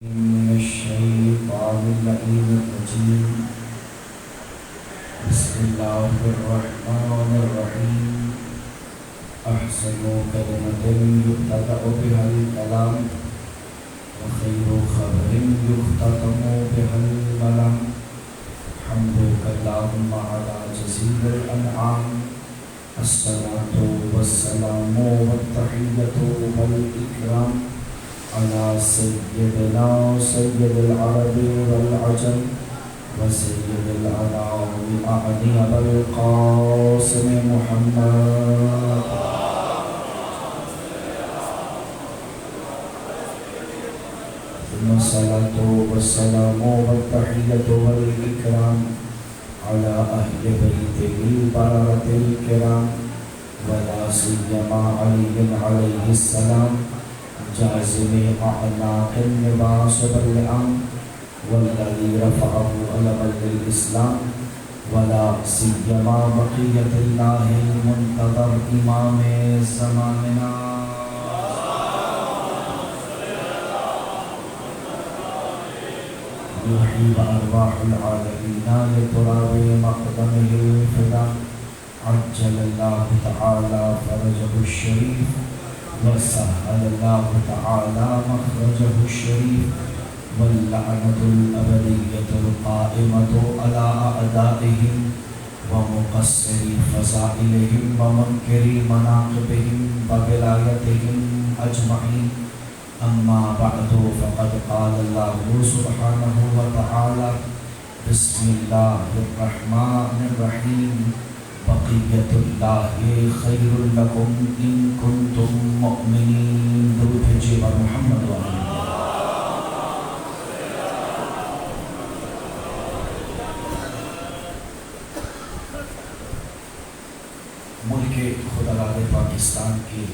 من الشيطان اللعين الرجيم. بسم الله الرحمن الرحيم. أحسن كلمة يبتدأ بها الكلام وخير خبر يختتم بها الملام. حمدك اللهم على جزيل الأنعام. الصلاة والسلام والتحية والإكرام على سيدنا سيد العرب والعجم وسيد الأنام أعني أبا القاسم محمد. ثم الصلاة والسلام والتحية والإكرام على أهل بيته البررة الكرام ولا سيما علي عليه السلام جازم أعناق النباس بالعام والذي رفعه علما للإسلام ولا سيما بقية الله المنتظر إمام زماننا. روحي وأرواح العالمين لتراب مقدمه الفدا عجل الله تعالى فرجه الشريف وسهل الله تعالى مخرجه الشريف واللعنة الأبدية القائمة على أعدائهم ومقصري فضائلهم ومنكري مناقبهم وبلايتهم أجمعين. أما بعد فقد قال الله سبحانه وتعالى بسم الله الرحمن الرحيم بقية الله خير لكم إن كنتم مؤمنين. درود بھیجیے بر محمد وعلیہ. ملک خداراد پاکستان کی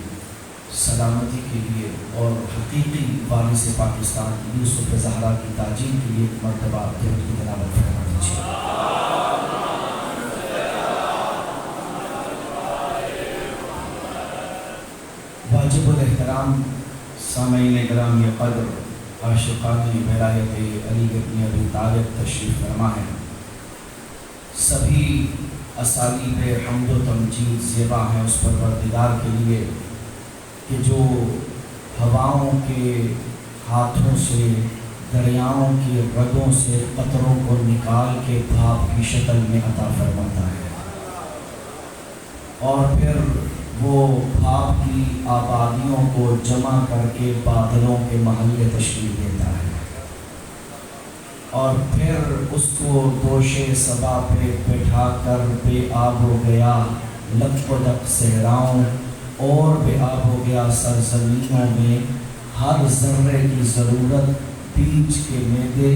سلامتی کے لیے اور حقیقی وارث پاکستان یوسف زہرا کی تعظیم کے لیے ایک مرتبہ درود کی تلاوت فرما دیجیے. واجب الاحترام سامعین گرامی قدر عاشقان ولایت علی بن ابی طالب تشریف فرما ہے. سبھی اسالیب حمد و تمجید زیبا ہیں اس پروردگار کے لیے کہ جو ہواؤں کے ہاتھوں سے دریاؤں کی رگوں سے قطروں کو نکال کے بھاپ کی شکل میں عطا فرماتا ہے اور پھر وہ بھاپ کی آبادیوں کو جمع کر کے بادلوں کے محلے تشکیل دیتا ہے اور پھر اس کو دوش صبا پہ بٹھا کر بے آب ہو گیا لک و دک صحراؤں اور بے آب ہو گیا سرزمینوں میں ہر ذرے کی ضرورت بیج کے میدے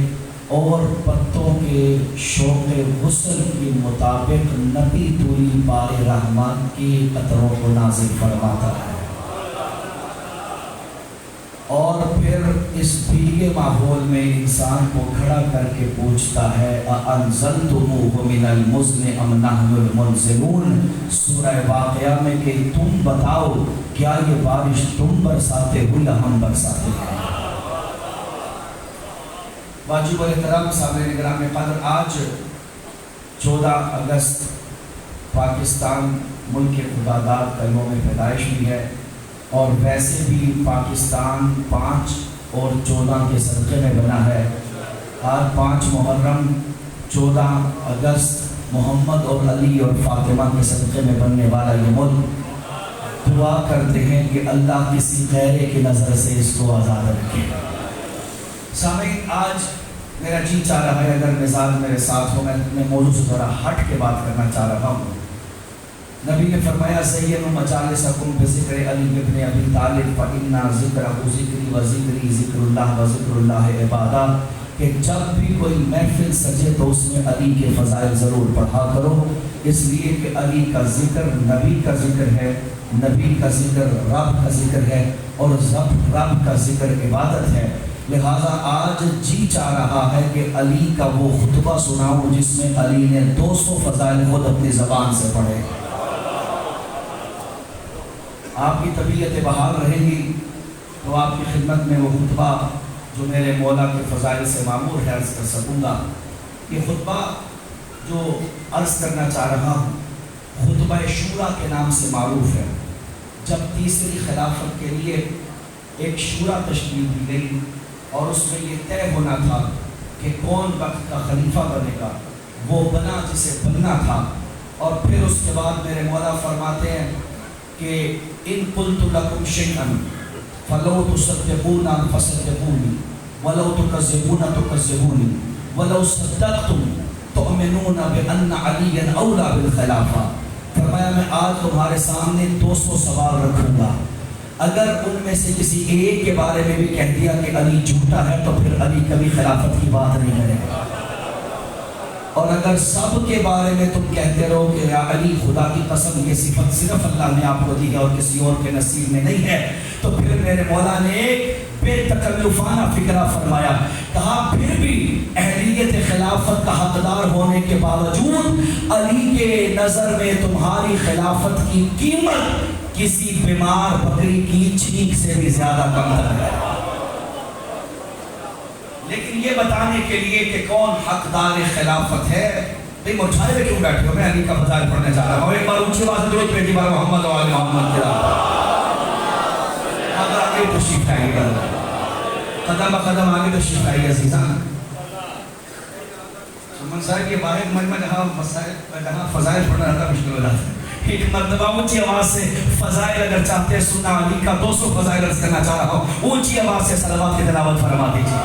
اور پتوں کے شوق غسل کے مطابق نبی توری بار رحمان کی قطروں کو نازل فرماتا ہے اور پھر اس بھیگے ماحول میں انسان کو کھڑا کر کے پوچھتا ہے اَأَنزَلْتُمُوهُ مِنَ الْمُزْنِ أَمْ نَحْنُ الْمُنزِلُونَ. سورہ واقعہ میں کہ تم بتاؤ کیا یہ بارش تم برساتے ہو یا ہم برساتے ہیں. واجب الاحترام سامعین گرامی قدر آج 14 اگست پاکستان ملک خداداد کا یوم پیدائش بھی ہے اور ویسے بھی پاکستان 5 اور 14 کے صدقے میں بنا ہے. آج 5 محرم 14 اگست محمد اور علی اور فاطمہ کے صدقے میں بننے والا یہ ملک. دعا کرتے ہیں کہ اللہ کسی غیرے کی نظر سے اس کو آزاد رکھے. سامعین آج میرا جی چاہ رہا ہے اگر مزاج میرے ساتھ ہو میں موضوع سے تھوڑا ہٹ کے بات کرنا چاہ رہا ہوں. نبی نے فرمایا زینوا مجالسکم بذکر علی ابن ابی طالب فإن ذکرہ ذکری و ذکری ذکر اللہ و ذکر اللہ عبادہ کہ جب بھی کوئی محفل سجے تو اس میں علی کے فضائل ضرور پڑھا کرو اس لیے کہ علی کا ذکر نبی کا ذکر ہے, نبی کا ذکر رب کا ذکر ہے اور رب کا ذکر عبادت ہے. لہذا آج جی چاہ رہا ہے کہ علی کا وہ خطبہ سناؤں جس میں علی نے 200 فضائل خود اپنی زبان سے پڑھے. آپ کی طبیعت بحال رہے گی تو آپ کی خدمت میں وہ خطبہ جو میرے مولا کے فضائل سے معمور ہے عرض کر سکوں گا۔ یہ خطبہ جو عرض کرنا چاہ رہا ہوں خطبہ شورا کے نام سے معروف ہے۔ جب تیسری خلافت کے لیے ایک شورا تشکیل دی گئی اور اس میں یہ طے ہونا تھا کہ کون وقت کا خلیفہ بنے گا، وہ بنا جسے بننا تھا۔ اور پھر اس کے بعد میرے مولا فرماتے ہیں کہ ان قلت لکم شیئا فلو تصدقون فصدقونی ولو تکذبون تکذبونی ولو صدقتم تؤمنون بأن علی اولی بالخلافہ۔ فرمایا میں آج تمہارے سامنے 200 سوال رکھوں گا، اگر ان میں سے کسی ایک کے بارے میں بھی کہہ دیا کہ علی جھوٹا ہے تو پھر علی کبھی خلافت کی بات نہیں کرے گا، اور اگر سب کے بارے میں تم کہتے رہو کہ یا علی خدا کی قسم یہ صفت صرف اللہ نے آپ کو دی ہے اور کسی اور کے نصیب میں نہیں ہے، تو پھر میرے مولا نے ایک بے تکلفانہ فکرہ فرمایا، کہا پھر بھی اہلیت خلافت کا حقدار ہونے کے باوجود علی کے نظر میں تمہاری خلافت کی قیمت کسی بیمار بکری کی چھینک سے بھی زیادہ کم ہے۔ لیکن یہ بتانے کے لیے کہ کون حقدار خلافت ہے، بھئی مرجھائے ہوئے کیوں بیٹھے ہو؟ میں علی کا فضائل پڑھنے جا رہا ہوں۔ ایک بار اونچی آواز سے درود بھیجیے بار محمد و آل محمد کے رہا اگر آگے تشریف آئیے گا، قدم بقدم آگے تشریف آئیے عزیزان۔ سلمان صاحب یہ باہر من میں جہاں فضائل پڑھنا رہتا مشکل ہو جاتا ہے۔ ایک مرتبہ اونچی آواز سے فضائل اگر چاہتے ہیں سننا علی کا 200 فضائل عرض کرنا چاہ رہا ہوں، اونچی آواز سے صلوات کی تلاوت فرما دیجیے۔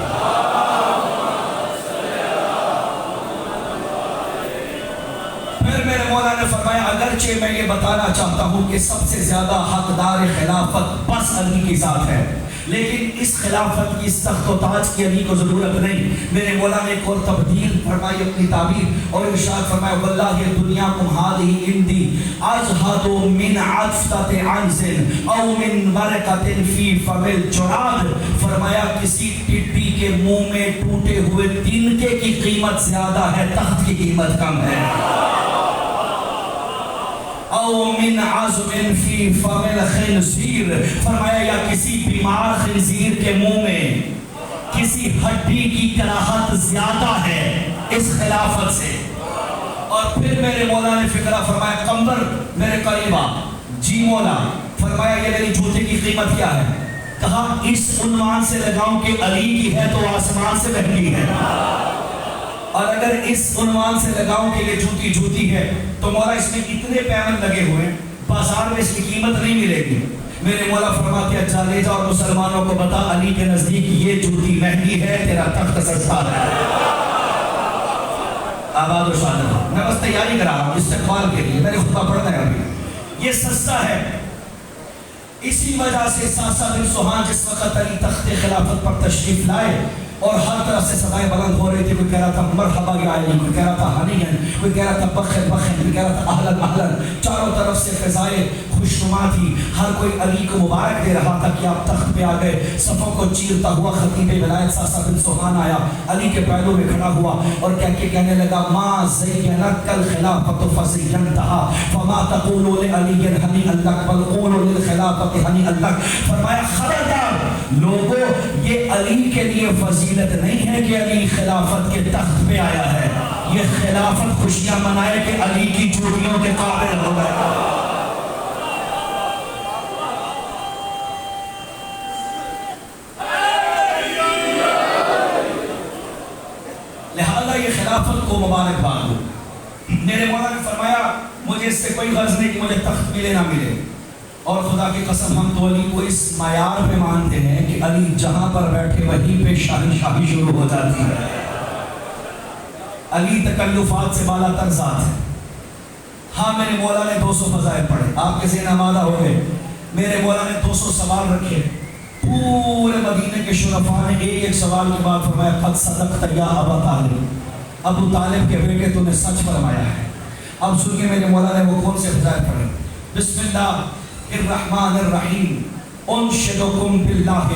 پھر میرے مولا نے فرمایا اگرچہ میں یہ بتانا چاہتا ہوں کہ سب سے زیادہ حقدار خلافت بس علی کی ذات ہے، لیکن اس خلافت کی اس تخت و تاج کی علی کو ضرورت نہیں۔ میرے مولا نے ایک اور تبدیل فرمائی اپنی تعبیر اور ارشاد فرمایا واللہ دنیاکم ہذہ عندی ازہد من عطفۃ عنز او من ورقۃ فی فم الجراد۔ فرمایا کسی ٹڈی کے منہ میں ٹوٹے ہوئے تنکے کی قیمت زیادہ ہے، تخت کی قیمت کم ہے۔ او من عظم فی فم الخنزیر، فرمایا یا کسی بیمار خنزیر کے منہ میں کسی ہڈی کی کراہت زیادہ ہے اس خلافت سے۔ اور پھر میرے مولا نے فکرہ فرمایا قمبر میرے قریبا جی مولا، فرمایا یہ میری جوتے کی قیمت کیا ہے؟ کہا اس عنوان سے لگاؤں کہ علی کی ہے تو آسمان سے مہنگی ہے، اور اگر اس عنوان سے لگاؤں کہ یہ جوتی جوتی ہے تو مولا اس میں اتنے پیمن لگے ہوئے ہیں بازار میں اس کی قیمت نہیں ملے گی۔ میرے مولا فرماتے ہیں چلے جا اور مسلمانوں کو بتا علی کے نزدیک یہ جوتی مہنگی ہے، تیرا تخت سستا ہے۔ آباد و شاد میں بس تیاری کرا رہا ہوں استقبال کے لیے، میرے خطبہ پڑھنا ہے ابھی، یہ سستا ہے۔ اسی وجہ سے ساسا بن سوہان جس وقت علی تخت خلافت پر تشریف لائے اور ہر طرف سے صدائیں بلند ہو رہی تھی، کوئی کہہ رہا تھا مرحبا یا علی، کوئی کہہ رہا تھا حنین، کوئی کہہ رہا تھا بخن بخن، کوئی کہہ رہا تھا اہلن اہلن، چاروں طرف سے فضائیں خوشنما تھی، ہر کوئی علی کو مبارک دے رہا تھا کہ آپ تخت پہ آ گئے۔ صفوں کو چیرتا ہوا خطیب ولایت ساسا بن سوہان آیا، علی کے پہلو میں کھڑا ہوا اور کہنے لگا ما زینک الخلافۃ فزینتها فما تقول لعلی ہنیئا لک بل قول للخلافۃ ہنیئا لک۔ فرمایا خبردار لوگوں، یہ علی کے لیے فضیلت نہیں ہے کہ علی خلافت کے تخت پہ آیا ہے، یہ خلافت خوشیاں منائے کہ علی کی چوٹیوں کے قابل ہو گئے۔ لہذا یہ خلافت کو مبارکباد دو۔ میرے مولا نے فرمایا مجھے اس سے کوئی غرض نہیں کہ مجھے تخت ملے نہ ملے، اور خدا کی قسم ہم تو علی کو اس معیار پہ مانتے ہیں کہ علی جہاں پر بیٹھے وہیں پہ شاہی شاہی شروع ہو جاتی ہے۔ علی تکلفات سے بالا تر ذات ہے۔ ہاں میرے مولا نے 200 فضائل پڑھے، آپ کے ذہن آمادہ ہو گئے، میرے مولا نے 200 سوال رکھے، پورے مدینے کے شرفاء نے ایک ایک سوال کے بعد فرمایا قد صدقت یا ابا طالب، ابو طالب کے بیٹے تو نے سچ فرمایا ہے۔ اب سنیے میرے مولا نے وہ کون سے فضائل پڑھے۔ بسم اللہ الرحمن الرحیم انشدکم باللہ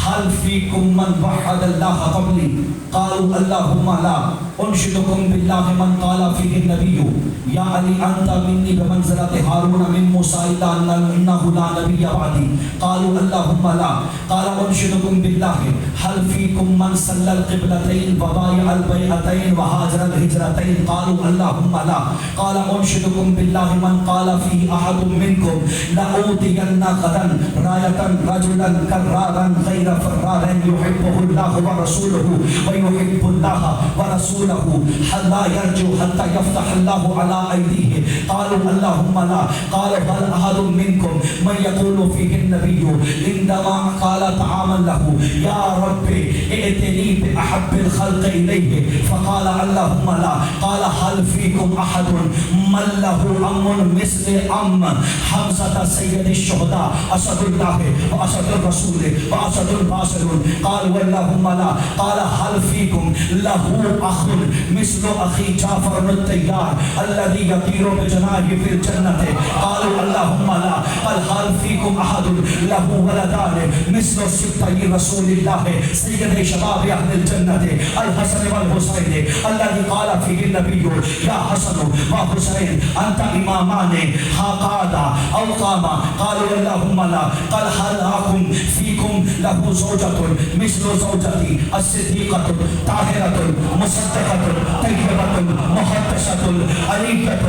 هل فيكم من وحد الله قبلي قالوا اللهم لا انشدكم بالله من قال فيه النبي يا علي انت مني بمنزلة هارون من موسى الا انه لا نبي بعدي قالوا اللهم لا قال انشدكم بالله هل فيكم من صلى القبلتين وبايع البيعتين وهاجر الهجرتين قالوا اللهم لا قال انشدكم بالله من قال فيه احد منكم لأوتين غدا راية رجلا كرارا غير فرار يحبه الله ورسوله ويحب الله ورسوله لا يرجو حتى يفتح الله على أيديه قالوا اللهم لا قال بل أحد منكم من يقول فيه النبي عندما قال طعاما له يا ربي ائتني بأحب الخلق إليه فقال اللهم لا قال هل فيكم أحد من له أم مثل أم حمزة سيد الشهداء أسد الله وأسد الرسول وأسد الباصر قال واللهم لا قال هل فيكم له أخ مثل أخي جعفر الطيار الذي يطير بجناحه في الجنة قالوا اللهم لا قال هل فيكم أحد له ولدان مثل سبطي رسول الله سيد شباب أهل الجنة الحسن والحسين الذي قال فيه النبي يا حسن وحسين أنت إمامان قادا أو قاما قالوا اللهم لا قال هل أكم فيكم له زوجة مثل زوجتي الصديقة طاهرة مصدقة طيبة محدثة علية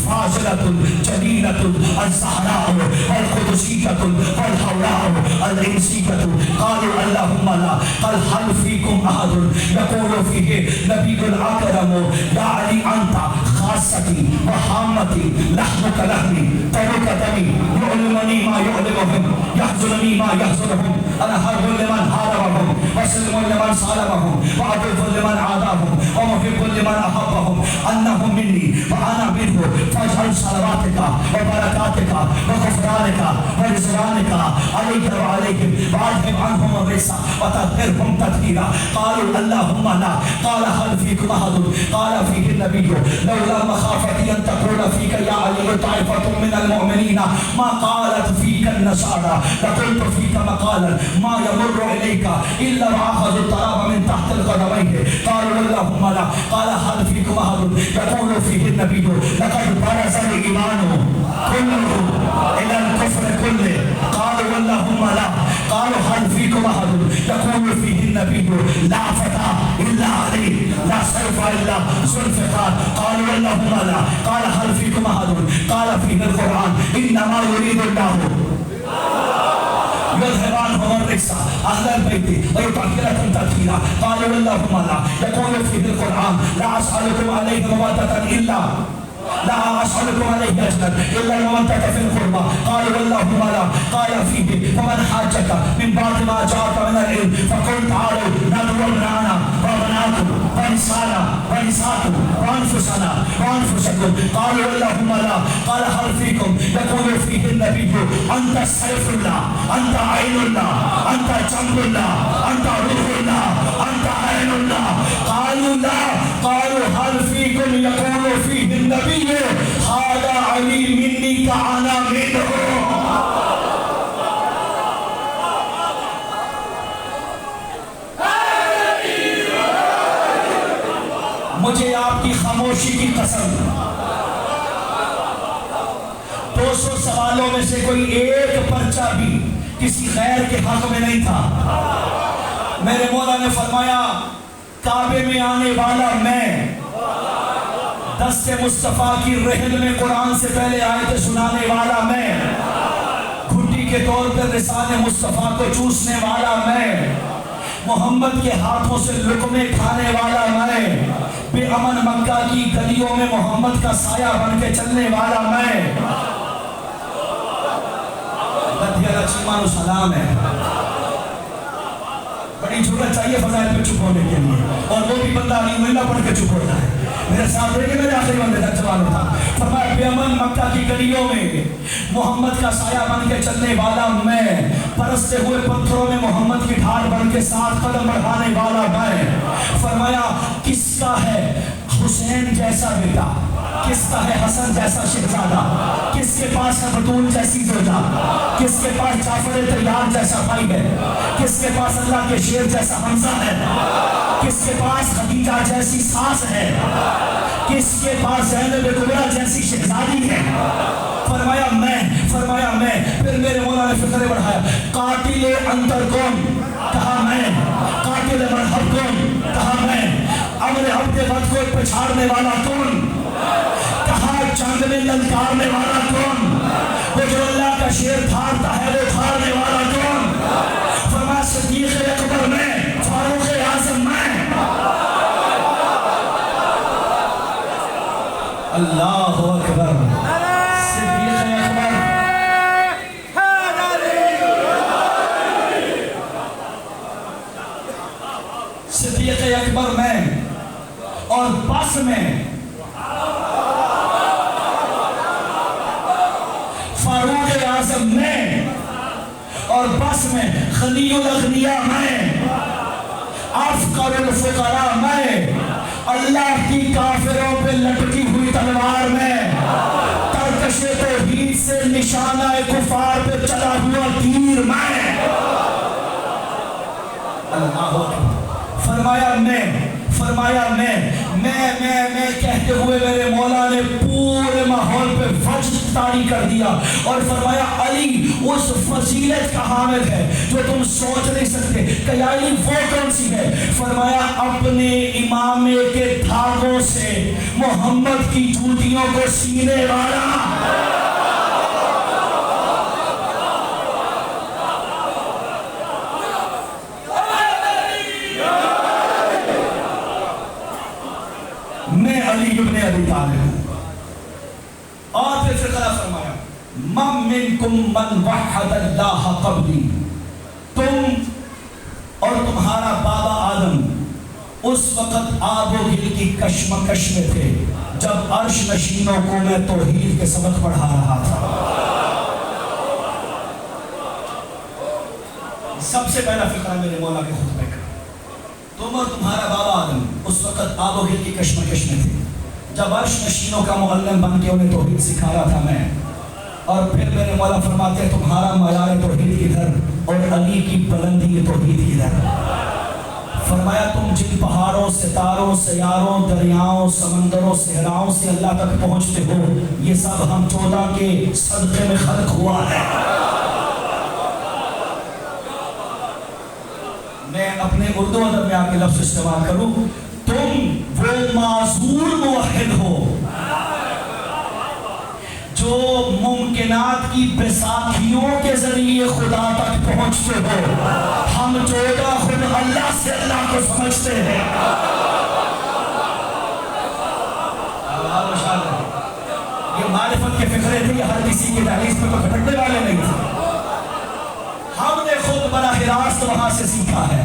فاضلة جليلة الزهراء والقدسية والحوراء الإنسية قالوا اللهم لا قال هل فيكم أحد يقول فيه نبي الأكرم يا علي أنت خاصتي وحامتي لحمك لحمي دمك دمي يؤلمني ما يؤلمهم يحزنني ما يحزنهم أنا حرب لمن حاربهم وسلم لمن صالبهم وعدو لمن عاداهم ومحب لمن أحبهم أنهم مني وأنا منه فاجعل صلواتك وبركاتك وغفرانك ورضوانك عليك وعليهم وأذهب عنهم الرجس وطهرهم تطهيرا قالوا اللهم لا قال هل فيكم أحد قال فيه النبي لولا مخافتي أن تقول فيك يا علي طائفة من المؤمنين ما قالت فيك النصارى لقلت فيك مقالا ما يمر إليك إلا وأخذ التراب من تحت القدمين قالوا اللهم لا قال هل فيكم أحد يقول فيه النبي لقد برز الإيمان كله إلى الكفر كله قالوا اللهم لا قالوا هل فيكم أحد يقول فيه النبي لا فتى إلا علي لا سيف إلا ذو الفقار قالوا اللهم لا قال هل فيكم أحد قال فيه القرآن إنما يريد الله يذهب عنهم الرجس أهل البيت ويطهركم تطهيرا قالوا اللهم لا يقول فيه القرآن لا أسألكم عليه مودة إلا لا أسألكم عليه أجرا إلا المودة في القربى قالوا اللهم لا قال فيه ومن حاجك من بعد ما جاءك من العلم فقل تعالوا ندعو أبناءنا وأبناءكم ونساءنا ونساءكم وأنفسنا وأنفسكم قالوا اللهم لا قال هل فيكم يقول فيه النبي أنت سيف الله أنت عين الله أنت جنب الله أنت روح الله أنت عين الله قالوا لا قالوا هل فيكم يقول فيه النبي هذا علي مني كأنا منه مجھے آپ کی خاموشی کی قسم 200 سوالوں میں سے کوئی ایک پرچہ بھی کسی غیر کے حق میں نہیں تھا میرے مولا نے فرمایا کعبے میں آنے والا میں دست مصطفیٰ کی رحل میں قرآن سے پہلے آیت سنانے والا میں گھٹی کے طور پر رسال مصطفیٰ کو چوسنے والا میں محمد کے ہاتھوں سے لقمے کھانے والا میں بے امن مکہ کی گلیوں میں محمد کا سایہ بن کے چلنے والا میں بدھیرہ چیمانو سلام ہے بڑی جھوٹ چاہیے فضائل پہ چپ ہونے کے لیے اور وہ بھی بندہ نہیں ملنا پڑھ کے چپ ہوتا ہے میرے ساتھ دیکھیں میرے آخری بندے تک جوان تھا فرمایا بے امن مکہ کی گلیوں میں محمد کا سایہ بن کے چلنے والا میں پرستے ہوئے پتھروں میں محمد کی ڈھال بن کے 7 قدم بڑھانے والا میں فرمایا کس کا ہے حسین جیسا بیٹا کس کا ہے حسن جیسا شہزادہ؟ کس کے پاس ہے بطول جیسی زوجہ؟ کس کے پاس جعفر طیار جیسا بھائی ہے؟ کس کے پاس اللہ کے شیر جیسا حمزہ ہے؟ کس کے پاس خدیجہ جیسی ساس ہے؟ کس کے پاس زینب کبریٰ جیسی شہزادی ہے؟ فرمایا میں پھر میرے مولا نے فکر بڑھایا، قاتل انتر کون؟ کہا میں۔ قاتل مرحب کون؟ کہا میں۔ امر عبد وقت کو پچھاڑنے والا کون؟ کہا جنگ میں للکارنے والا کون؟ وہ جو اللہ کا شیر دھارتا ہے وہ دھارنے والا کون؟ فرمایا صدیق اکبر میں، فاروق اعظم میں۔ اللہ اکبر، صدیق اکبر، صدیق اکبر میں اور بس میں، فاروق اعظم میں اور بس میں، غنی الاغنیاء میں، افقر الفقراء میں، اللہ کی کافروں پہ لٹکی ہوئی تلوار میں، ترکش توحید سے نشانہ کفار پہ چلا ہوا تیر میں۔ اللہ اکبر، فرمایا میں کہتے ہوئے میرے مولا نے پورے ماحول پہ وجد طاری کر دیا اور فرمایا علی اس فضیلت کا حامل ہے جو تم سوچ نہیں سکتے۔ کہ علی وہ کون سی ہے؟ فرمایا اپنے امامے کے دھاگوں سے محمد کی جوتیوں کو سینے والا۔ میں علی ابن ابی طالب ہوں۔ اور پھر فقرہ فرمایا من منکم من وحد اللہ قبلی، تم اور تمہارا بابا آدم اس وقت آب و گل کی کشمکش میں تھے جب عرش نشینوں کو میں توحید کے سبق پڑھا رہا تھا۔ سب سے پہلا فقرہ میرے مولا کے خطبے کا، تم اور تمہارا بابا آدم اس وقت آب و گل کی کشمکش میں تھے جب عرش نشینوں کا معلم بن کے انہیں توحید سکھا رہا تھا میں۔ اور پھر میرے مولا فرماتے ہیں تمہارا معیار توحید کدھر اور علی کی بلندی توحید کدھر؟ فرمایا تم جن پہاڑوں، ستاروں، سیاروں، دریاؤں، سمندروں، صحراؤں سے اللہ تک پہنچتے ہو، یہ سب ہم 14 کے صدقے میں خلق ہوا ہے۔ میں اپنے اردو ادب میں آ کے لفظ استعمال کروں، تم وہ معذور موحد ہو جو ممکنات کی بیساکھیوں کے ذریعے خدا تک پہنچتے ہو۔ ہم 14 خود اللہ سے اللہ کو سمجھتے ہیں۔ یہ معرفت کے فکرے تھے، یہ ہر کسی کے دہلیز پہ تو کھٹکنے والے نہیں تھے۔ ہم نے خود براہ راست وہاں سے سیکھا ہے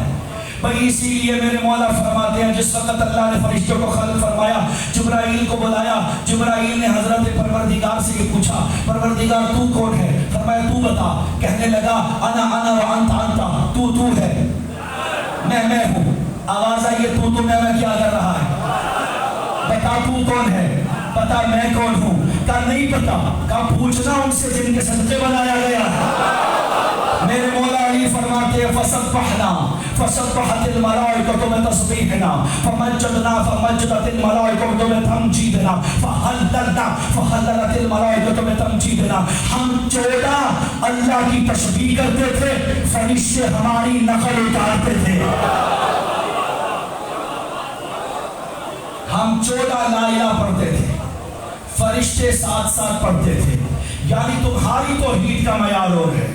بھئی۔ اسی لیے میرے مولا فرماتے ہیں جس وقت اللہ نے فرشتوں کو خلق فرمایا، جبرائیل کو بلایا، جبرائیل نے حضرت پروردگار سے یہ پوچھا پروردگار تو کون ہے؟ فرمایا تو بتا۔ کہنے لگا انا وانت انت، تو ہے، میں ہوں۔ آواز آئیے تو میں کیا کر رہا ہے؟ بتا تو کون ہے؟ پتا میں کون ہوں؟ کہا نہیں پتا۔ کہا پوچھنا ان سے جن کے صدقے بنایا گیا ہے۔ میرے مولا علی فرماتے ہیں فسبحت الملائکۃ بتسبیحنا فمجدت الملائکۃ بتمجیدنا فحللت الملائکۃ بتمجیدنا۔ ہم 14 اللہ کی تسبیح کرتے تھے، فرشتے ہماری نقل اتارتے تھے۔ ہم 14 لا الہ پڑھتے تھے، فرشتے ساتھ ساتھ پڑھتے تھے، یعنی تمہاری توحید کا معیار اور ہے۔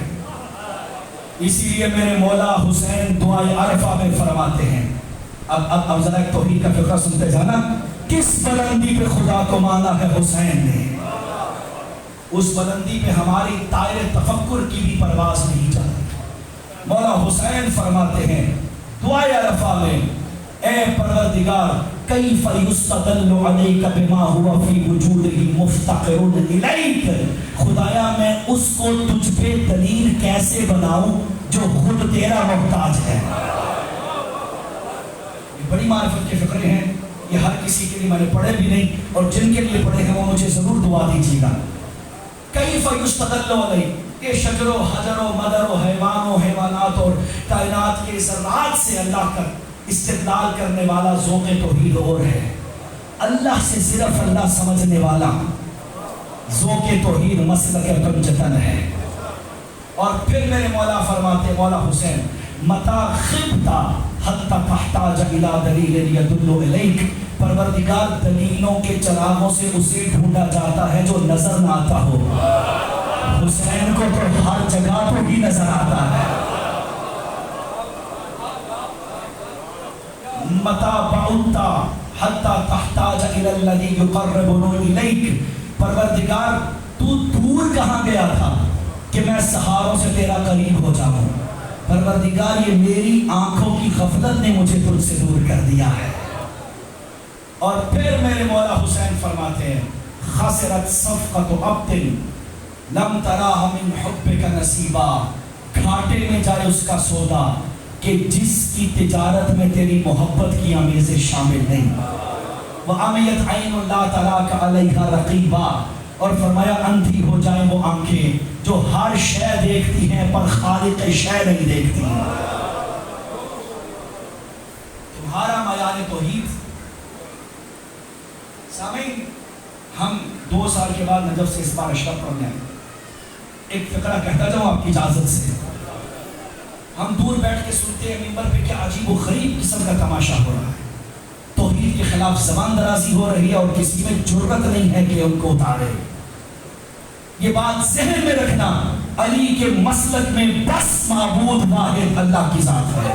اسی لیے میرے مولا حسین دعائے عرفہ میں فرماتے ہیں، اب ذرا ایک توحید کا فقرہ سنتے جانا، کس بلندی پہ خدا کو مانا ہے حسین نے، اس بلندی پہ ہماری طائر تفکر کی بھی پرواز نہیں جاتی۔ مولا حسین فرماتے ہیں دعائے عرفہ میں، اے پروردگار کیف یستدل علیک بما هو فی وجودہ مفتقر الیک، خدایا میں اس کو تجھ پہ دلیل کیسے بناؤں جو خود تیرا محتاج ہے۔ یہ بڑی معرفت کے فقرے ہیں، یہ ہر کسی کے لیے میں نے پڑھے بھی نہیں، اور جن کے لیے پڑھے ہیں وہ مجھے ضرور دعا دیجیے گا۔ کیف یستدل علیہ، یہ شجر و حجر و مدر و حیوان و حیوانات اور کائنات کے ذرات سے اللہ کا استدلال کرنے والا ذوق توحید اور ہے، اللہ سے صرف اللہ سمجھنے والا ذوق توحید مسلک کنجتن ہے۔ اور پھر میرے مولا فرماتے، مولا حسین، متا خبتا حتی تحتاج الی دلیل یدل الیک، پروردگار دلیلوں کے چراغوں سے اسے ڈھونڈا جاتا ہے جو نظر نہ آتا ہو۔ حسین کو تو ہر جگہ تو ہی نظر آتا ہے۔ متا بعدتا حتی تحتاج الی الذی یقربنی الیک، پروردگار تو دور کہاں گیا تھا کہ میں سہاروں سے تیرا قریب ہو جاؤں؟ پروردگار یہ میری آنکھوں کی غفلت نے مجھے تجھ سے دور کر دیا ہے۔ اور پھر میرے مولا حسین فرماتے ہیں، خسرت صفقۃ عبد لم تراہ من حبک نصیبا، گھاٹے میں جائے اس کا سودا کہ جس کی تجارت میں تیری محبت کی آمیزیں شامل نہیں۔ وَعَمِيَتْ عَيْنُ لَا تَرَاكَ عَلَيْهَا رَقِيبًا، اور فرمایا اندھی ہو جائیں وہ آنکھیں جو ہر شے دیکھتی ہیں پر خالق شے نہیں دیکھتی۔ تمہارا میان توحید۔ سامعین، ہم 2 سال کے بعد نجف سے اس بار اشرف پڑھنے آئے۔ ایک فقرہ کہتا جاؤں آپ کی اجازت سے۔ ہم دور بیٹھ کے سنتے ہیں ممبر پہ کیا عجیب و غریب قسم کا تماشا ہو رہا ہے، توحید کے خلاف زبان درازی ہو رہی ہے اور کسی میں جرأت نہیں ہے کہ ان کو اتارے۔ یہ بات ذہن میں رکھنا، علی کے مسلک میں بس معبود واحد اللہ کی ذات ہے،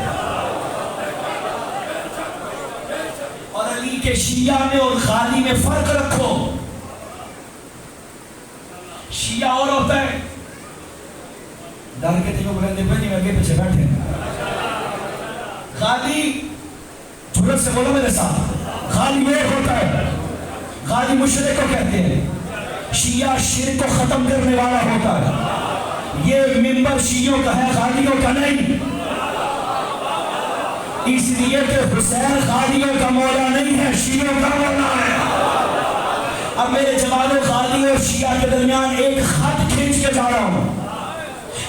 اور علی کے شیعہ میں اور غالی میں فرق رکھو۔ شیعہ اور ہوتا ہے، ڈر کے تیوں بلندے پہ نہیں آگے پیچھے بیٹھے ہیں۔ غالی، جرأت سے بولو میرے ساتھ، غالی وہ ہوتا ہے، غالی مشرک کو کہتے ہیں، شیعہ شرک کو ختم کرنے والا ہوتا ہے۔ یہ ممبر شیعوں کا ہے، غالیوں کا نہیں، اس لیے کہ حسین غالیوں کا مولا نہیں ہے، شیعوں کا مولا ہے۔ اب میرے جوانوں، غالی اور شیعہ کے درمیان ایک خط کھینچ کے جا رہا ہوں،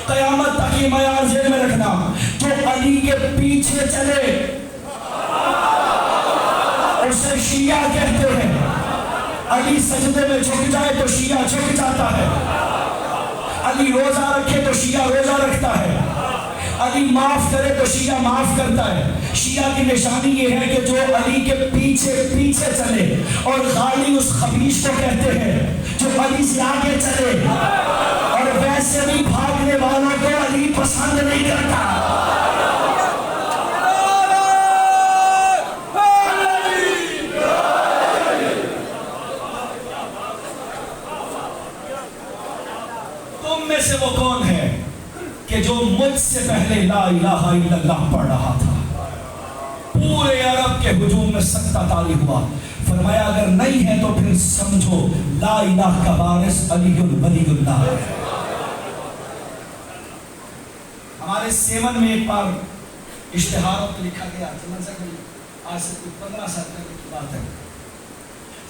قیامت تک یہ معیار ذہن میں رکھنا، جو علی کے پیچھے چلے اسے شیعہ کہتے ہیں۔ علی سجدے میں جھک جائے تو شیعہ جھک جاتا ہے، علی روزہ رکھے تو شیعہ روزہ رکھتا ہے، علی معاف کرے تو شیعہ معاف کرتا ہے۔ شیعہ کی نشانی یہ ہے کہ جو علی کے پیچھے پیچھے چلے، اور غالی اس خبیث کو کہتے ہیں جو علی سے آگے چلے، اور ویسے بھی بھاگنے والوں کو علی پسند نہیں کرتا۔ سے وہ کون ہے کہ جو مجھ سے پہلے لا الہ الا اللہ پڑھ رہا تھا؟ پورے عرب کے ہجوم میں سکتہ طاری ہوا۔ فرمایا اگر نہیں ہے تو پھر سمجھو لا الہ کا وارث علی ولی اللہ ہے۔ ہمارے سیون میں ایک بار اشتہاروں پہ لکھا گیا، آج سے 15 سال پہلے کی بات ہے،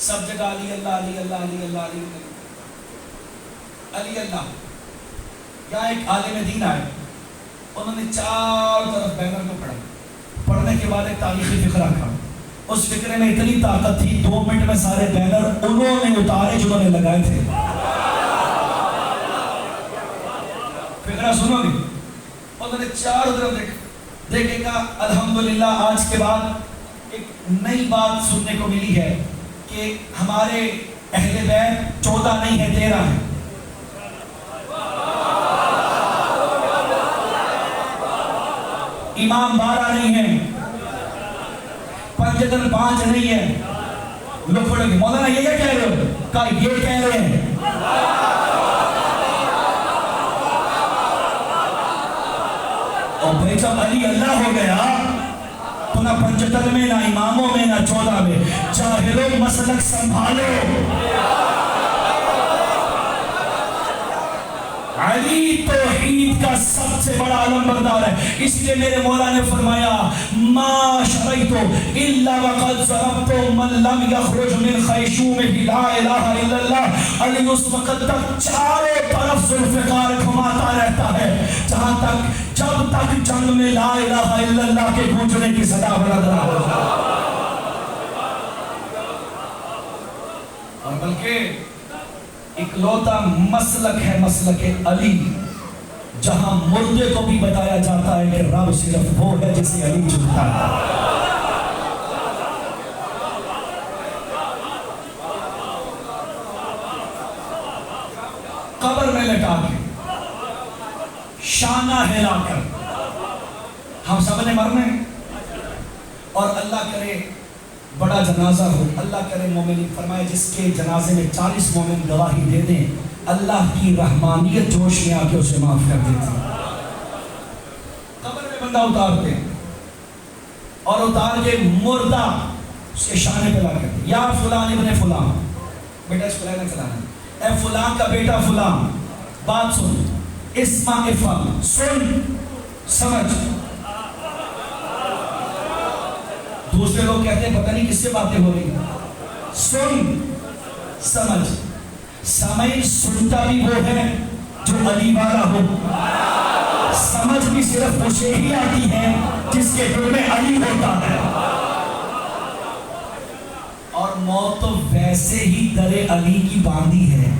سب جگہ علی اللہ علی اللہ علی اللہ علی اللہ علی اللہ۔ یہاں ایک عالم دین آئے، انہوں نے چاروں طرف بینر کو پڑھا، پڑھنے کے بعد ایک تاریخی فقرہ کھا۔ اس فقرے میں اتنی طاقت تھی، 2 منٹ میں سارے بینر انہوں نے اتارے جنہوں نے لگائے تھے۔ فقرہ سنو گے، انہوں نے چاروں طرف دیکھے گا۔ الحمدللہ آج کے بعد ایک نئی بات سننے کو ملی ہے کہ ہمارے اہل بیت 14 نہیں ہے، 13 ہے۔ امام 12 نہیں ہے، پنجتن 5 نہیں ہے۔ لوگ پڑھیں گے مولانا یہ کیا کہہ رہے ہو؟ کہا یہ کہہ رہے ہیں۔ اور بھائی جب علی اللہ ہو گیا تو نہ 75 میں، نہ اماموں میں، نہ 14 میں۔ جاہلوں مسلک سنبھالو۔ علی توحید کا سب سے بڑا علم بردار ہے. اس لیے میرے مولا نے فرمایا ما شریت الا وقد ضربت من لم يخرج من خیشومہ لا الہ الا اللہ. علی اس وقت تک چاروں طرف ذوالفقار گھماتا رہتا ہے جب تک جنگ میں لا الہ الا اللہ کے گونجنے کی صدا بلند نہ ہو جائے. اور بلکہ اکلوتا مسلک ہے مسلک علی جہاں مردے کو بھی بتایا جاتا ہے کہ رب صرف وہ ہے جسے علی چنتا ہے. قبر میں لٹا کے شانہ ہلا کر ہم سب نے مرنا ہے. اور اللہ کرے بڑا جنازہ ہو, اللہ کرے مومنین فرمائے جس کے جنازے میں 40 مومن گواہی دے دیں اللہ کی رحمانیت جوش میں آ کے اسے معاف کر دیتی. قبر میں بندہ اتارتے اور اتار کے مردہ اس کے شانے پہ لا کرتے یا فلان ابن فلان, بیٹا اس فلان نے فلان ہے, اے فلان کا بیٹا فلان بات سن, اسمع افہم, سن سمجھ. دوسرے لوگ کہتے ہیں پتہ نہیں کس سے باتیں ہو رہی ہیں. سن سمجھ. سمجھ سنتا بھی وہ ہے جو علی والا ہو, سمجھ بھی صرف اسے ہی آتی ہے جس کے دل میں علی ہوتا ہے. اور موت تو ویسے ہی در علی کی باندھی ہے,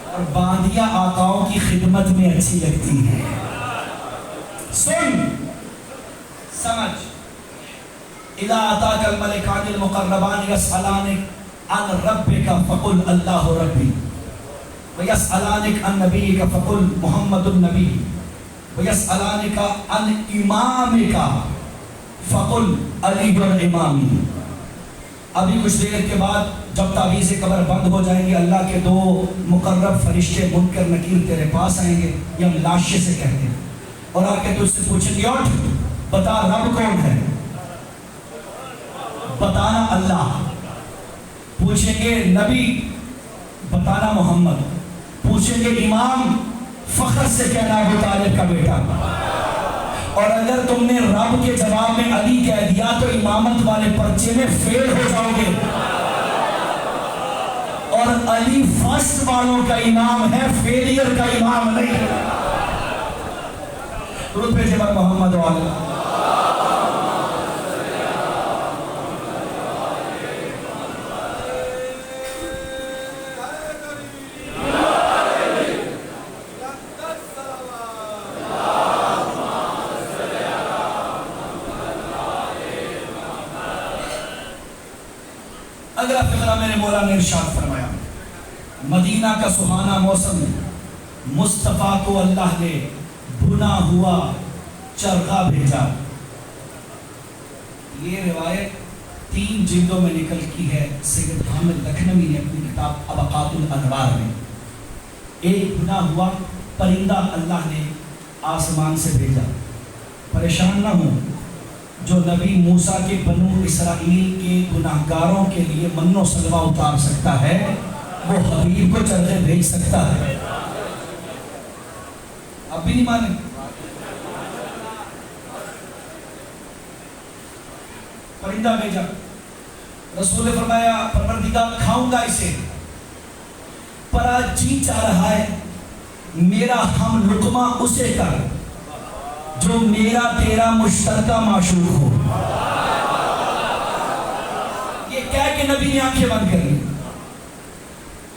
اور باندیاں آقاؤں کی خدمت میں اچھی لگتی ہیں. سن سمجھ. اذا اتاك الملكان المقربان يسألانك عن ربك فقل الله ربي ويسألانك عن نبيك فقل محمد النبي ويسألانك عن امامك فقل علی امامی. ابھی کچھ دیر کے بعد جب تعویذ قبر بند ہو جائیں گے اللہ کے 2 مقرب فرشتے منکر نکیر تیرے پاس آئیں گے, یہ ہم لاشے سے کہتے ہیں, اور آ کے تجھ سے پوچھیں گے اٹھ بتا رب کون ہے, بتانا اللہ. پوچھیں گے نبی, بتانا محمد. پوچھیں گے امام, فخر سے کہنا ابو طالب کا بیٹا. اور اگر تم نے رب کے جواب میں علی کہہ دیا تو امامت والے پرچے میں فیل ہو جاؤ گے, اور علی فرسٹ والوں کا امام ہے, فیلئر کا امام نہیں. درود بھیجے بر محمد و آلہ. اگلا فقرہ میرے مولا نے ارشاد فرمایا مدینہ کا سہانا موسم مصطفیٰ کو اللہ نے بھنا ہوا چرخا بھیجا. یہ روایت 3 جلدوں میں نکل کی ہے سید حامد لکھنوی نے اپنی کتاب ابقات الانوار میں. ایک بھنا ہوا پرندہ اللہ نے آسمان سے بھیجا. پریشان نہ ہوں, جو نبی موسیٰ کے بنو اسرائیل کے گناہگاروں کے لیے من و سلوہ اتار سکتا ہے وہ حبیب کو چرخے بھیج سکتا ہے. اب بھی نہیں مانے. پرندہ بھیجا, رسول نے فرمایا پروردگار کھاؤں گا اسے, پر آج جی چاہ رہا ہے میرا ہم لقمہ اسے کر جو میرا تیرا مشترکہ معشوق ہو. یہ کہہ کے نبی نے آنکھیں بند کر لی.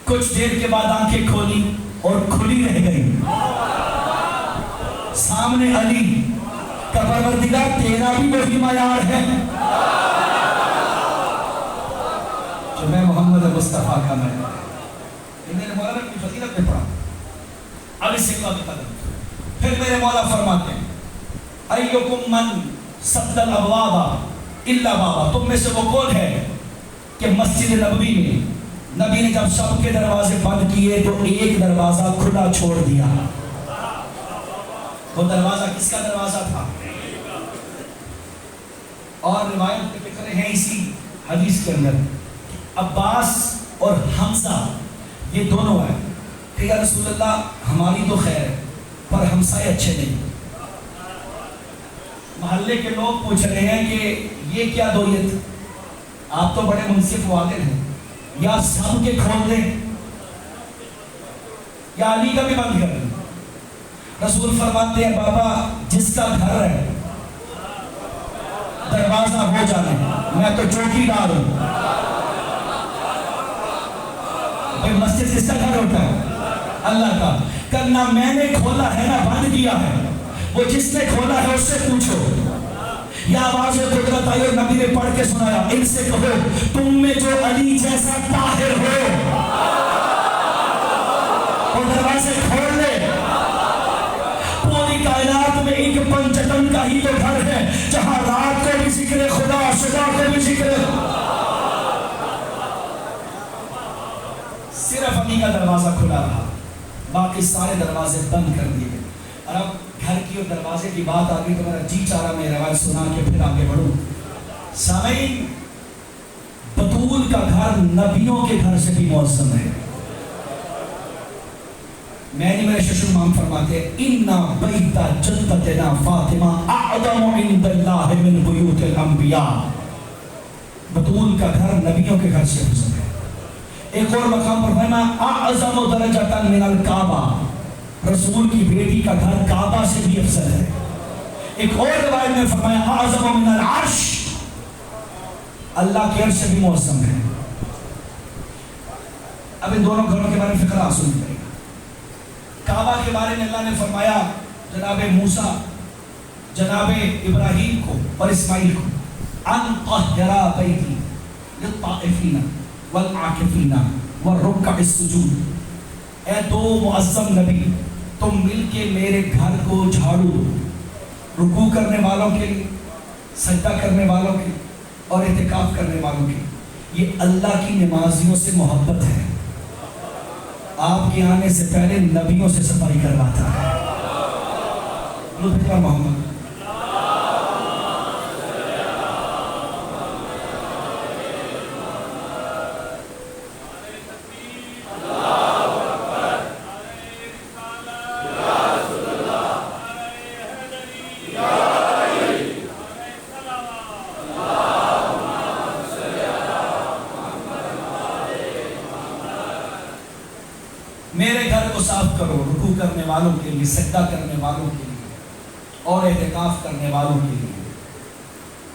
کچھ دیر کے بعد آنکھیں کھولی اور کھلی رہ گئی. سامنے علی کا پروردگار تیرا بھی وہی معیار ہے جو میں محمد مصطفیٰ کا میں. میرے مولا نے اپنی فضیلت میں پڑھا. اب اس سے قدم پھر میرے مولا فرماتے ہیں ایکم من سد الابواب الا بابا. تم میں سے وہ کون ہے کہ مسجد نبوی میں نبی نے جب سب کے دروازے بند کیے تو ایک دروازہ کھلا چھوڑ دیا. وہ دروازہ کس کا دروازہ تھا؟ اور روایت کے فکر ہیں اسی حدیث کے اندر عباس اور حمزہ یہ دونوں ہیں. کہ یا رسول اللہ ہماری تو خیر ہے پر ہمسائے اچھے نہیں. محلے کے لوگ پوچھ رہے ہیں کہ یہ کیا دویت، آپ تو بڑے منصف وادر ہیں، یا سب کے کھول دیں یا علی کا بھی بند کر دیں. رسول فرماتے ہیں بابا جس کا گھر ہے دروازہ ہو جانے، میں تو چوکی دار ہوں. بھائی مسجد کس کا گھر ہوتا ہے؟ اللہ کا. کرنا میں نے کھولا ہے نہ بند کیا ہے، وہ جس نے کھولا ہے اس سے پوچھو. یا آواز قدرت آئی اور نبی نے پڑھ کے سنایا، ان سے کہو تم میں جو علی جیسا طاہر ہو وہ دروازے کھول لے. پوری کائنات میں ایک پنچتن کا ہی تو گھر ہے جہاں رات کو بھی ذکر خدا، صبح کو بھی ذکر. صرف علی کا دروازہ کھلا رہا، باقی سارے دروازے بند کر دیے گئے. اور اب گھر کی اور دروازے کی بات آ گئی تو میرا جی چاہ رہا میں روایت سنا کے پھر آگے بڑھوں. سامعین، بطول کا گھر نبیوں کے گھر سے بھی معظم ہے. میں نے میرے ششر امام فرماتے ہیں اِنَّا بَيْتَ جَدَّتِنَا فاطمہ اعظم عند اللہ من بیوت الانبیاء. بطول کا گھر نبیوں کے گھر سے افضل ہے. ایک اور مقام پر فرمایا اعظم درجۃ من الکعبہ، رسول کی بیٹی کا گھر کعبہ سے بھی افضل ہے. ایک اور روایت میں فرمایا اعظم من العرش، اللہ کے عرش سے بھی معظم ہے. اب ان دونوں گھروں کے بارے میں فقرہ سن کریں. کعبہ کے بارے میں اللہ نے فرمایا جناب موسیٰ، جناب ابراہیم کو اور اسماعیل کو ان طہرا بیتی للطائفین والعاکفین والرکع السجود. اے دو معظم نبی، تم مل کے میرے گھر کو جھاڑو دو، رکوع کرنے والوں کے لیے، سجدہ کرنے والوں کے اور اعتکاف کرنے والوں کے. یہ اللہ کی نمازیوں سے محبت ہے. آپ کے آنے سے پہلے نبیوں سے صفائی کرواتا ہے. محمد میرے گھر کو صاف کرو، رکوع کرنے والوں کے لیے، سجدہ کرنے والوں کے لیے اور اعتکاف کرنے والوں کے لیے.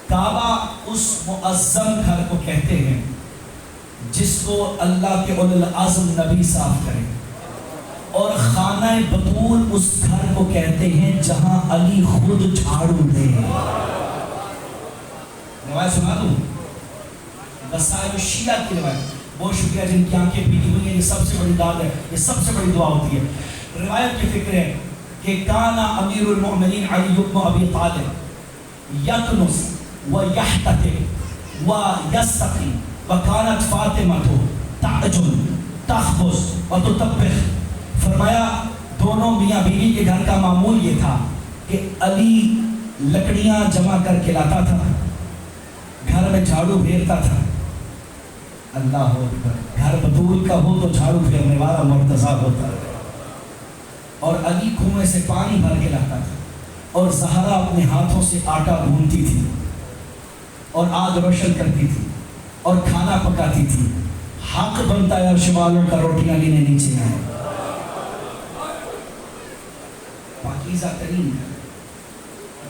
کعبہ اس معظم گھر کو کہتے ہیں جس کو اللہ کے اولو العزم نبی صاف کرے، اور خانہ بطول اس گھر کو کہتے ہیں جہاں علی خود جھاڑو دے. روایت سنا دوں، وسائل شیعہ کی روایت. بہت شکریہ جن کی آنکھیں پیٹی ہوئی ہیں، یہ سب سے بڑی داد ہے، یہ سب سے بڑی دعا ہوتی ہے. روایت کی فکر ہے کہ کانا امیر المؤمنین علی بن ابی طالب یکنس و یحتطب و یستقی و کانت فاطمہ تعجن تخبز و تطبخ. فرمایا دونوں میاں بیوی کے گھر کا معمول یہ تھا کہ علی لکڑیاں جمع کر کے لاتا تھا، گھر میں جھاڑو پھیرتا تھا. اللہ اکبر. گھر بطول کا ہو تو جھاڑو پھیرنے والا مرتضیٰ ہوتا ہے. اور علی کنویں سے پانی بھر کے لاتا تھا، اور زہرا اپنے ہاتھوں سے آٹا بھونتی تھی اور آگ روشن کرتی تھی اور کھانا پکاتی تھی. حق بنتا ہے عرش والوں کا روٹیاں لینے نیچے آئے. پاکیزہ ترین ہے.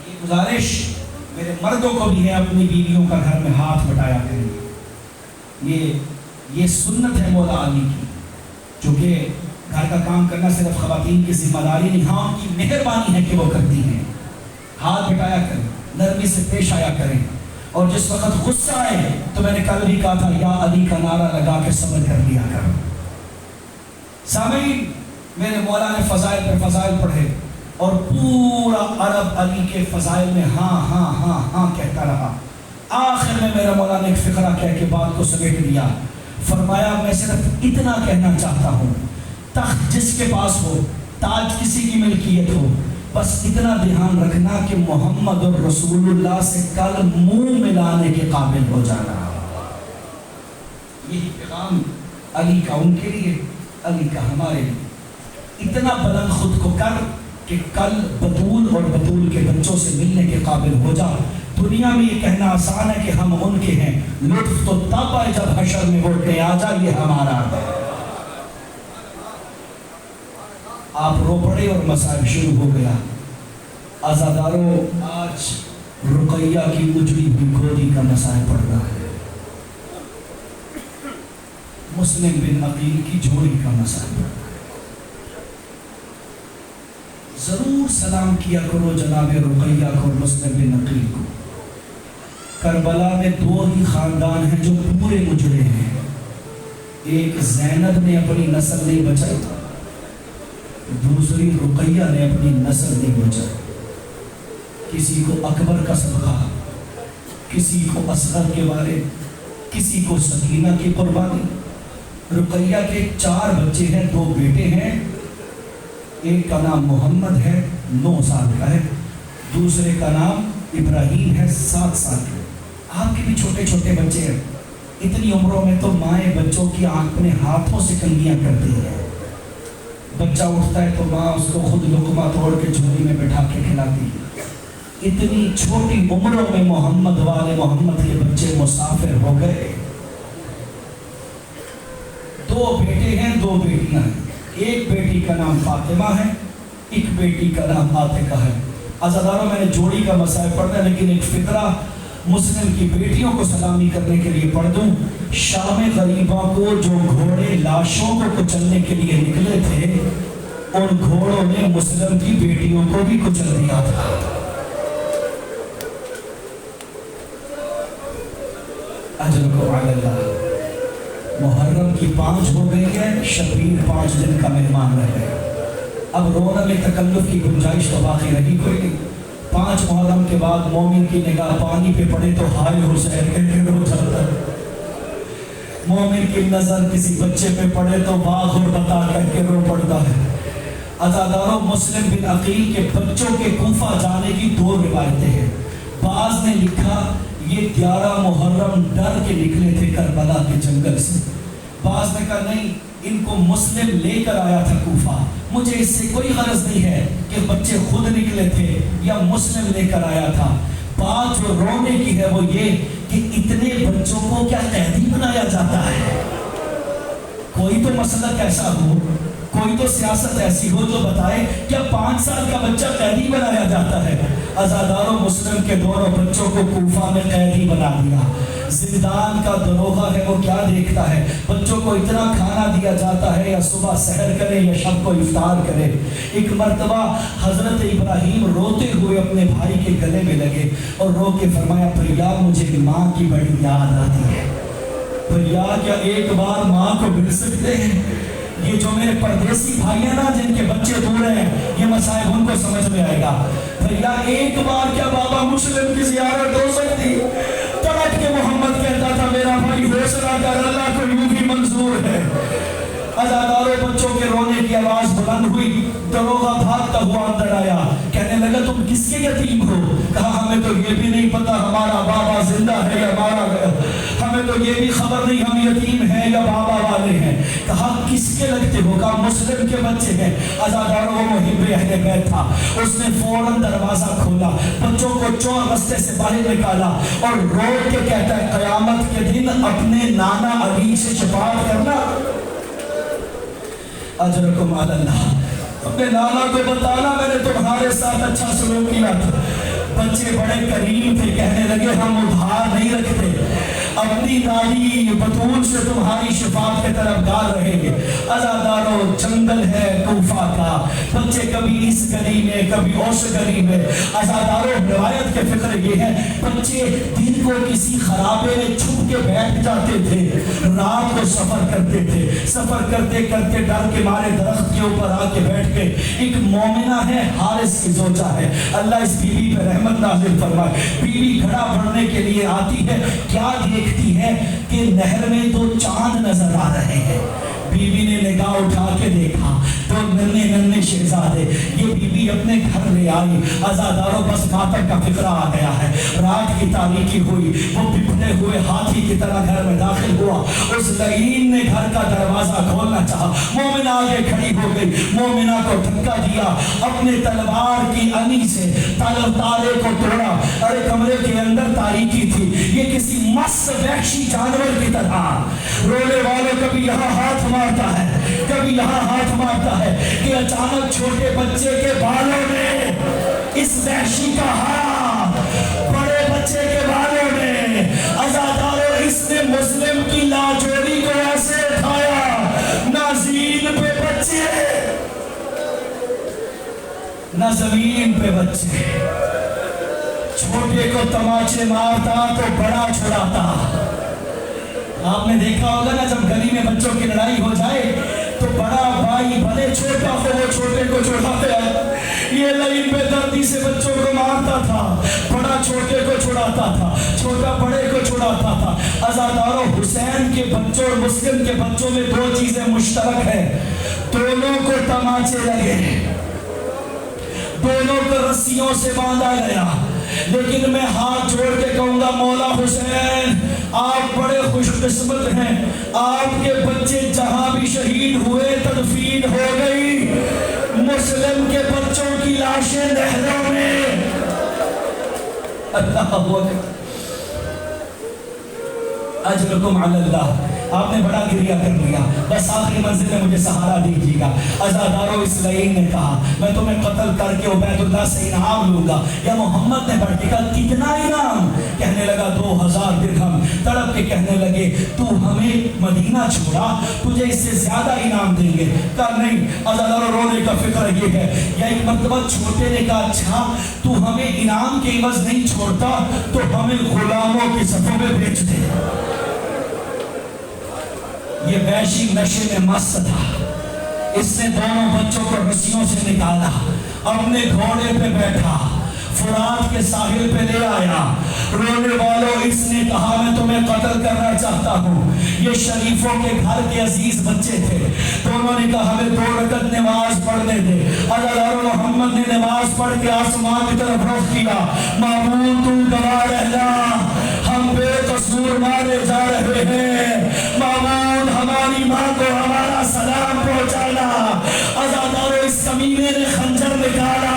یہ گزارش میرے مردوں کو بھی ہے، اپنی بیویوں کا گھر میں ہاتھ بٹایا کریں. یہ سنت ہے مولا علی کی، جو کہ گھر کا کام کرنا صرف خواتین کی ذمہ داری نہیں، ہاں ان کی مہربانی ہے کہ وہ کرتی ہیں. ہاتھ بٹایا کریں، نرمی سے پیش آیا کریں. اور جس وقت غصہ آئے تو میں نے کل بھی کہا تھا یا علی کا نعرہ لگا کے صبر کر لیا کرو. سامعین، میرے مولا نے فضائل پر فضائل پڑھے اور پورا عرب علی کے فضائل میں ہاں ہاں ہاں ہاں کہتا رہا. آخر میں میرا مولا نے ایک فقرہ کہہ کے بات کو سمیٹ دیا. فرمایا میں صرف اتنا کہنا چاہتا ہوں، تخت جس کے پاس ہو، تاج کسی کی ملکیت ہو، بس اتنا دھیان رکھنا کہ محمد رسول اللہ سے کل منہ ملانے کے قابل ہو جانا. یہی پیغام علی کا ان کے لیے، علی کا ہمارے لیے. اتنا بلند خود کو کر کہ کل بطول اور بطول کے بچوں سے ملنے کے قابل ہو جا۔ دنیا میں یہ کہنا آسان ہے کہ ہم ان کے ہیں، لطف تو تب آئے جب حشر میں اٹھ کے آ جا یہ ہمارا ہے۔ آپ رو پڑے اور مسائل شروع ہو گیا۔ عزاداروں، آج رقیہ کی اجڑی ہوئی گودی کا مسائل پڑھ رہا ہے، مسلم بن عقیل کی جوڑی کا مسائل پڑھ رہا ہے۔ ضرور سلام کیا کرو جناب رقیہ کو اور مسلم بن عقیل کو۔ کربلا میں دو ہی خاندان ہیں جو پورے مجرے ہیں، ایک زینب نے اپنی نسل نہیں بچائی، دوسری رقیہ نے اپنی نسل نہیں بچائی۔ کسی کو اکبر کا صدقہ، کسی کو اصغر کے بارے، کسی کو سکینہ کی قربانی۔ رقیہ کے 4 بچے ہیں، 2 بیٹے ہیں، ایک کا نام محمد ہے 9 سال کا ہے، دوسرے کا نام ابراہیم ہے 7 سال کا۔ آپ کے بھی چھوٹے چھوٹے بچے ہیں، اتنی عمروں میں تو مائیں بچوں کی اپنے ہاتھوں سے کنگھیاں کرتی ہیں۔ بچہ اٹھتا ہے تو ماں اس کو خود لقمہ توڑ کے جھولی میں بٹھا کے کھلاتی ہے۔ اتنی چھوٹی عمروں میں محمد والے محمد کے بچے مسافر ہو گئے۔ 2 بیٹے ہیں 2 بیٹیاں ہیں، ایک بیٹی کا نام فاطمہ ہے، ایک بیٹی کا نام عاتقہ ہے۔ عزاداروں، میں نے جوڑی کا مسائل پڑھنا ہے، لیکن ایک فقرہ مسلم کی بیٹیوں کو سلامی کرنے کے لیے پڑھ دوں۔ شام غریبہ کو جو گھوڑے لاشوں کو کچلنے کے لیے نکلے تھے، ان گھوڑوں نے مسلم کی بیٹیوں کو بھی کچل دیا تھا۔ اجرکم علی اللہ۔ محرم کی 5 ہو گئی ہے، شبیر 5 دن کا مہمان رہ گئے۔ اب رونا میں تکلف کی گنجائش تو باقی رہی کوئی نہیں۔ 5 محرم کے بعد مومن کی نگاہ پانی پہ پڑے تو ہائے حسین کہہ کے رو جاتا ہے، مومن کی نظر کسی بچے پہ پڑے تو واہ اور بتا کہہ کے رو پڑتا ہے۔ عزاداروں، مسلم بن عقیل کے بچوں کے کوفہ جانے کی 2 روایتیں ہیں۔ بعض نے لکھا یہ 11 محرم ڈر کے نکلے تھے کربلا کے جنگل سے، بعض نے کہا نہیں، ان کو مسلم لے کر آیا تھا کوفہ۔ مجھے اس سے کوئی غرض نہیں ہے کہ بچے خود نکلے تھے یا مسلم لے کر آیا تھا۔ بات جو رونے کی ہے وہ یہ کہ اتنے بچوں کو کیا قیدی بنایا جاتا ہے؟ کوئی تو مسئلہ ایسا ہو، کوئی تو سیاست ایسی ہو جو بتائے کیا 5 سال کا بچہ قیدی بنایا جاتا ہے؟ عزاداروں، مسلم کے دونوں بچوں کو کوفہ میں قیدی بنا دیا۔ زندان کا دروغہ ہے وہ کیا دیکھتا ہے؟ بچوں کو اتنا کھانا دیا جاتا ہے، یا صبح سحر کرے یا شب کو افطار کرے۔ ایک مرتبہ حضرت ابراہیم روتے ہوئے اپنے بھائی کے گلے میں لگے اور رو کے فرمایا، پریا مجھے ماں کی بڑی یاد آتی ہے۔ پریا کیا ایک بار ماں کو مل سکتے ہیں؟ یہ جو میرے پردیسی بھائی ہیں نا جن کے بچے دور ہیں، یہ مسائل ان کو سمجھ میں آئے گا۔ بھیا ایک بار کیا بابا مسلم کی زیارت ہو سکتی؟ تڑپ کے محمد کہتا تھا میرا بھائی حوصلہ کر، اللہ کو یوں بھی منظور ہے۔ عزاداروں، بچوں کے رونے کی آواز بلند ہوئی، دروغہ بھاگتا ہوا اندر آیا، کہنے لگا تم کس کے یتیم ہو؟ کہا ہمیں تو یہ بھی نہیں پتا ہمارا بابا زندہ ہے یا مارا گیا، ہمیں تو یہ بھی خبر نہیں ہم یتیم ہیں یا بابا والے ہیں۔ کہا کس کے لگتے ہو؟ کہا مسلم کے بچے ہیں۔ عزاداروں، وہ محب اہل بیت تھا، اس نے فوراً دروازہ کھولا، بچوں کو چور رستے سے باہر نکالا اور رو کے کہتا ہے قیامت کے دن اپنے نانا علی سے شفاعت کرنا۔ اجرکم علی اللہ۔ اپنے نانا کو بتانا میں نے تمہارے ساتھ اچھا سلوک کیا تھا۔ بچے بڑے کریم تھے، کہنے لگے ہم ادھار نہیں رکھتے، اپنی ناری بطول سے تمہاری شفاعت کے طرف گار رہیں گے۔ عزاداروں، جنگل ہے کوفہ کا، بچے کبھی اس گلی میں کبھی اس گلی میں۔ عزاداروں، روایت کے فکر یہ ہے بچے دن کو کسی خرابے میں چھپ کے بیٹھ جاتے تھے، رات کو سفر کرتے تھے، سفر کرتے کرتے ڈر کے مارے درخت کے اوپر آ کے بیٹھ کے۔ ایک مومنہ ہے، حارث کی زوجہ ہے، اللہ اس بیوی پہ رحمت نازل فرمائے۔ بیوی گھڑا بھرنے کے لیے آتی ہے، کیا دیکھتی ہے کہ نہر میں 2 چاند نظر آ رہے ہیں۔ بیوی نے نگاہ اٹھا کے دیکھا تو ننھے ننھے شہزادے، یہ بیوی اپنے گھر لے آئی۔ عزاداروں بس ماتم کا فکرہ آ گیا ہے، رات کی تاریکی ہوئی، وہ بپھڑے ہوئے ہاتھی کی طرح گھر میں داخل ہوا۔ اس لعین نے گھر کا دروازہ کھولنا چاہا، مومنہ آگے کھڑی ہو گئی، مومنہ کو دھکا دیا، اپنے تلوار کی انی سے تالے کو توڑا۔ ارے کمرے کے اندر تاریکی تھی، یہ کسی مست وحشی جانور کی طرح رونے والوں کبھی یہاں ہاتھ مارتا ہے، کبھی یہاں ہاتھ مارتا ہے کہ اچانک چھوٹے بچے کے بالوں میں اس وحشی کا ہاتھ، بڑے بچے کے بالوں میں عزاداروں اس نے مسلم کی لاجوری کو ایسے اٹھایا، نہ زین پہ بچے نہ زمین پہ بچے، چھوٹے کو تماچے مارتا تو بڑا چھڑاتا۔ آپ نے دیکھا ہوگا نا، جب گلی میں بچوں کی لڑائی ہو جائے تو بڑا بھائی بھلے چھوٹا ہو وہ چھوٹے کو چھڑاتا ہے۔ یہ لائن پہ دردی سے بچوں کو مارتا تھا، بڑا چھوٹے کو چھڑاتا تھا، چھوٹا بڑے کو چھڑاتا تھا۔ عزاداروں حسین کے بچوں اور مسلم کے بچوں میں دو چیزیں مشترک ہیں، دونوں کو تماچے لگے، دونوں کو رسیوں سے باندھا گیا۔ لیکن میں ہاتھ جوڑ کے کہوں گا مولا حسین آپ بڑے خوش قسمت ہیں، آپ کے بچے جہاں بھی شہید ہوئے تدفین ہو گئی، مسلم کے بچوں کی لاشیں نہروں میں۔ اللہ اکبر، اجرکم علی اللہ۔ آپ نے بڑا گریہ کر لیا، بس آخری منزل میں مجھے سہارا دیجیے گا۔ عزاداروں اس لعین نے کہا میں تمہیں قتل کر کے عبید اللہ سے انعام لوں گا۔ یا محمد نے بڑھ کے کہا کتنا انعام؟ کہنے لگا 2000 درہم۔ تڑپ کے کہنے لگے تو ہمیں مدینہ چھوڑا، تجھے اس سے زیادہ انعام دیں گے۔ کہا نہیں۔ عزاداروں رونے کا فکر یہ ہے، یا ایک مرتبہ چھوٹے نے کہا اچھا تو ہمیں انعام کے عوض نہیں چھوڑتا تو ہمیں غلاموں کی صفوں میں بیچ دے۔ یہ وحشی نشے میں مست تھا، اس نے دونوں بچوں کو رسیوں سے نکالا، اپنے گھوڑے پہ بیٹھا، فرات کے ساحل پہ لے آیا۔ رونے والوں اس نے کہا میں تمہیں قتل کرنا چاہتا ہوں۔ یہ شریفوں کے گھر کے عزیز بچے تھے، دونوں نے کہا ہمیں 2 رکعت نماز پڑھنے دے۔ عزاداروں محمد نے نماز پڑھ کے آسمان کی طرف رخ کیا، معمول تم گواہ رہنا، ہم بے قصور مارے جا رہے ہیں، معمول ہماری ماں کو ہمارا سلام پہنچانا۔ عزاداروں اس کمینے نے خنجر نکالا،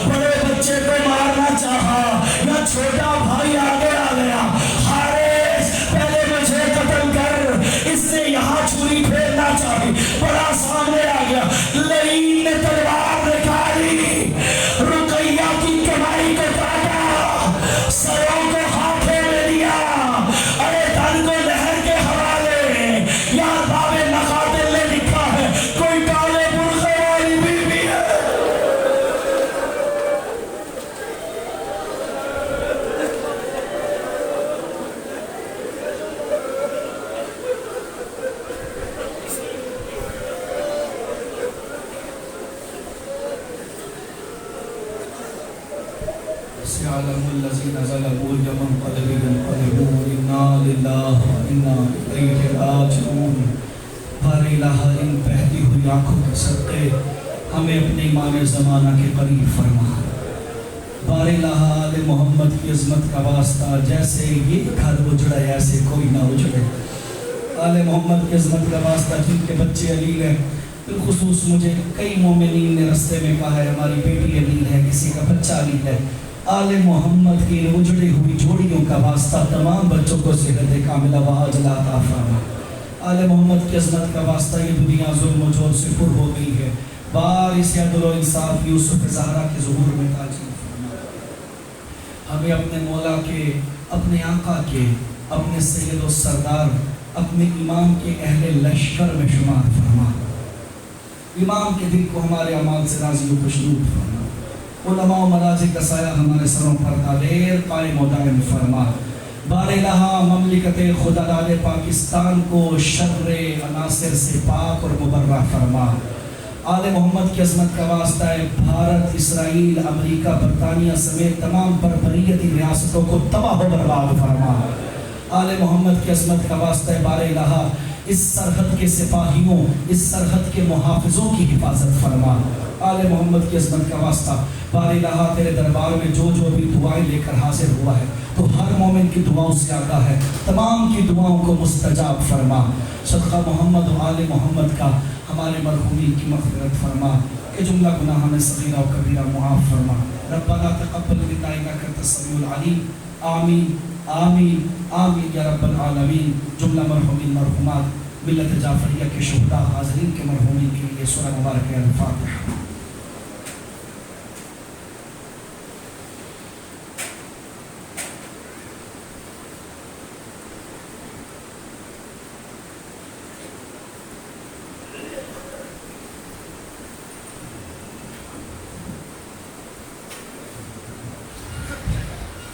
بڑے بچے کو مارنا چاہا، یا چھوٹا بھائی آگے آ گیا، حارث پہلے مجھے قتل کر، اس نے یہاں چھری پھیرنا چاہی، بڑا سامنے آ گیا، لعین نے تلوار نکالی، رقیہ کی کمائی کو کاٹا، سروں کو ہاتھوں میں لیا، ارے دن کو لہر کے حوالے۔ یہاں باب مقاتل نے لکھا ہے کوئی کالے برقع والی بیوی ہے۔ سيعلم الذين ظلموا يوم انقلب ينقلبون انا لله وانا اليه راجعون۔ بار الہ ان بہتی ہوئی آنکھوں کے صدقے ہمیں اپنے امام زمانہ کے قریب فرما۔ بار الہ آل محمد کی عظمت کا واسطہ، جیسے یہ گھر اجڑے ایسے کوئی نہ اجڑے۔ آل محمد کی عظمت کا واسطہ جن کے بچے علیل ہیں، بالخصوص مجھے کئی مومنین نے رستے میں کہا ہے ہماری بیٹی علیل ہے، کسی کا بچہ علیل ہے۔ آل محمد کی اجڑی ہوئی جوڑیوں کا واسطہ تمام بچوں کو صحت کاملہ و عاجلہ عطا فرما۔ آل محمد کی عظمت کا واسطہ یہ دنیا ظلم و جور سے پر ہو گئی ہے، بارث عدل و انصاف یوسف زہرا کے ظہور میں تاجیل فرما۔ ہمیں اپنے مولا کے، اپنے آقا کے، اپنے سید و سردار، اپنے امام کے اہل لشکر میں شمار فرما۔ امام کے دل کو ہمارے اعمال سے راضی و خوشنود فرما۔ علماء و مراجع کا سایہ ہمارے سروں پر دائر قائم و دائم فرما۔ بار الہ مملکت خداداد پاکستان کو شر عناصر سے پاک اور مبرہ فرما۔ آل محمد کی عظمت کا واسطہ ہے، بھارت، اسرائیل، امریکہ، برطانیہ سمیت تمام بربریتی ریاستوں کو تباہ و برباد فرما۔ آل محمد کی عظمت کا واسطہ بار الہ اس سرحد کے سپاہیوں، اس سرحد کے محافظوں کی حفاظت فرما۔ آل محمد کی عظمت کا واسطہ بار الہ تیرے دربار میں جو بھی دعائیں لے کر حاضر ہوا ہے تو ہر مومن کی دعاؤں سے آگاہ ہے، تمام کی دعاؤں کو مستجاب فرما۔ صدقہ محمد و آل محمد کا ہمارے مرحومین کی مغفرت فرما، کہ جملہ گناہ میں صغیرہ و کبیرہ معاف فرما۔ ربنا تقبل منا انک انت السمیع العلیم، آمین آمین آمین یا رب العالمین۔ جملہ مرحومین مرحومات ملت جعفریہ کے شہداء حاضرین کے مرحومین کے لیے سورہ مبارکہ الفاتحہ۔